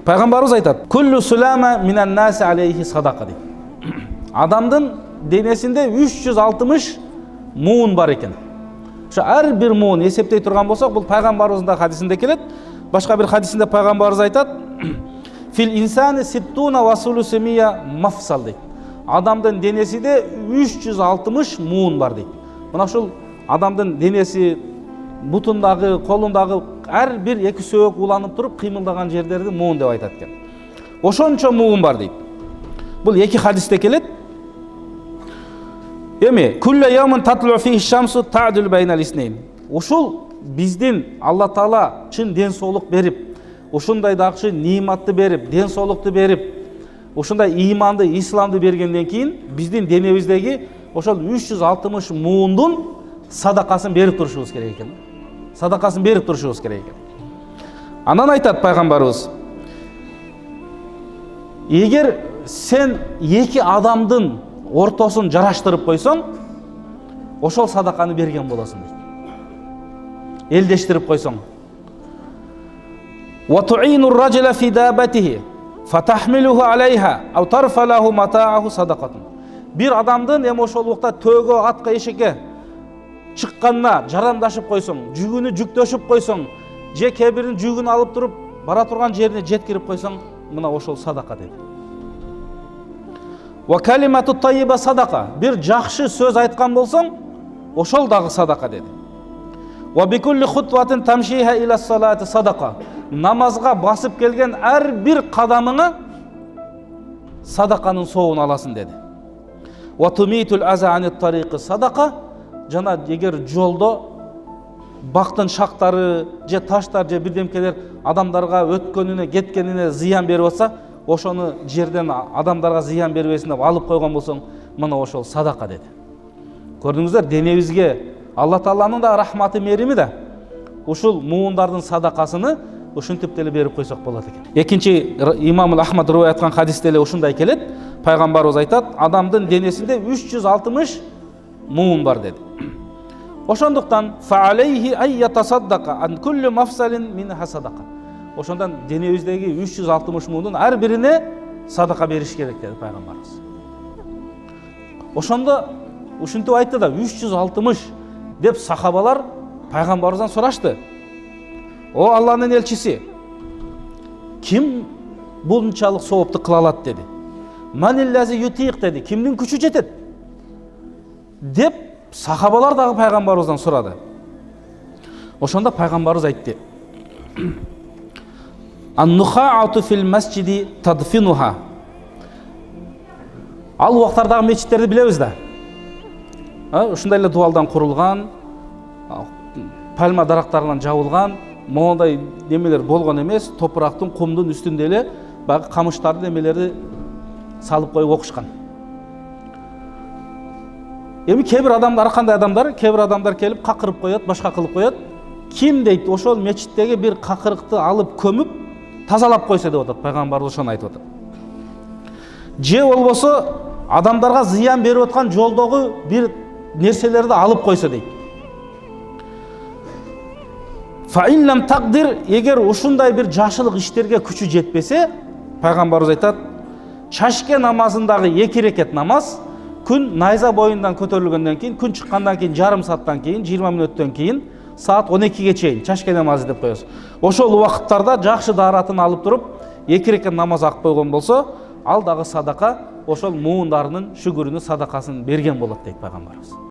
Пайғамбарыбыз айтады: "Күллү сулама минан наси алейхи садақа" дейді. Адамдың денесінде 360 муын бар екен. Şu әрбір муын есептей тұрған болсақ, бұл пайғамбарымыздың хадисінде келеді. Başka bir hadisinde Peygamberimiz айтады: "Fil insani sittuna wa sulusimiya mafsal" дейді. Адамдың денесінде 360 муын бар дейді. Мына ушул адамдың денесі, бутундағы, қолындағы әрбір екі сөйек уланып тұрып, қимылдаған жерлерді муын деп айтады екен. Ошончо муын бар дейді. Бұл екі хадисте келеді. Эми күлле яумин татлу фихи шамсу та'дил байнал иснейн. Ушул биздин Алла Таала чын ден соолук берип, ушундай дагы ниматты берип, ден соолукту берип, ушундай иманды, исламды бергенден кийин биздин денебиздеги ошол 360 муундун садакасын берип турушубуз керек экен. Садакасын берип турушубуз керек экен. Анан айтат пайгамбарыбыз: "Эгер сен эки адамдын ортосын жараштырып койсоң, ошол садаканы берген болосуң" дейт. Элдештирип койсоң. "Ва ту'ину ар-раджула фи дабатихи фатахмилуху алейха ау тарфа лаху матааху садакатун." Bir адамдын эми ошол убакта төөгө, атка, эшекке чыкканына жарандашып койсоң, жүгүнү жүктөшүп койсоң, же кебирин жүгүн алып туруп бара турган жерине жеткирип койсоң, мына ошол садака дейт. "Ва калимату тайиба садака." Bir жакшы сөз айткан болсоң, ошол дагы садака dedi. "Ва бикулли хутватин тамшиха ила салати садака." Намазга басып келген әрбір қадамыңа садақаның соуын аласың dedi. "Ва тумитул аза ани тариқи садака." Жана егер жолдо бактын шактары, же таштар, же бирдемкелер адамдарга өткөнүнө, кеткенине зыян берип атса, ошону жерден адамдарга зыян бербесин деп алып койгон болсоң, мына ошол садака dedi. Көрдүңүздөр, денебизге Алла Тааланын да рахматы, мерими да ушул муундардын садакасыны ушинтип деле берип койсок болот экен. Экинчи имам Ахмад рывай аткан хадисте эле ушундай келет. Пайгамбарыбыз айтат: "Адамдын денесинде 360 муун бар" dedi. Ошондуктан fa alayhi ay yatasaddaqa an kulli mafsalin minha sadaqa. Ошондан денебиздеги 360 муундун ар бирине садака бериш керек dedi пайгамбарыбыз. Ошондо ушинтип айтты да 360 деп сахабалар пайгамбарыбыздан сурашты: "О Алланын элчиси, ким бунчалык соопту кыла алат" dedi. "Маниллази ютиq" dedi. Кимдин күчү жетет? Деп сахабалар дагы пайгамбарыбыздан сурады. Ошондо пайгамбарыбыз айтты: "Ан-нухаату фил масджиди тадфинуха." Ал убактардагы мечиттерди билебиз да. Ушундай эле дуалдан курулган, пальма дарактарынан жабылган, мондай немелер болгон эмес, топурактын, кумдун үстүндө эле баягы камыштарды немелерди салып коюп окушкан. Эми кебир адамдар, ар кандай адамдар, кебир адамдар келип какырып коет, башка кылып коет. Ким дейт ошол мечиттеги бир какырыкты алып көмүп тазалап койсо деп атат, пайгамбарыбыз ошону айтып атат. Же болбосо адамдарга зыян берип аткан жолдогу бир нерселерди алып койсо дейт. Фаиллам тaqdir, эгер ушундай бир жакшылык иштерге күчү жетпесе, пайгамбарыбыз айтат: "Чашке намазындагы 2 рекет намаз күн найза боюндан көтөрүлгөндөн кийин, күн чыккандан кийин жарым сааттан кийин, 20 мүнөттөн кийин, саат 12ге чейин чашке намазы деп коебуз. Ошол убакыттарда жакшы дааратын алып туруп, 2 рекет намаз акып койгон болсо, ал дагы садака, ошол муундарынын шүгүрүнү, садакасын берген болот" дейт пайгамбарыбыз.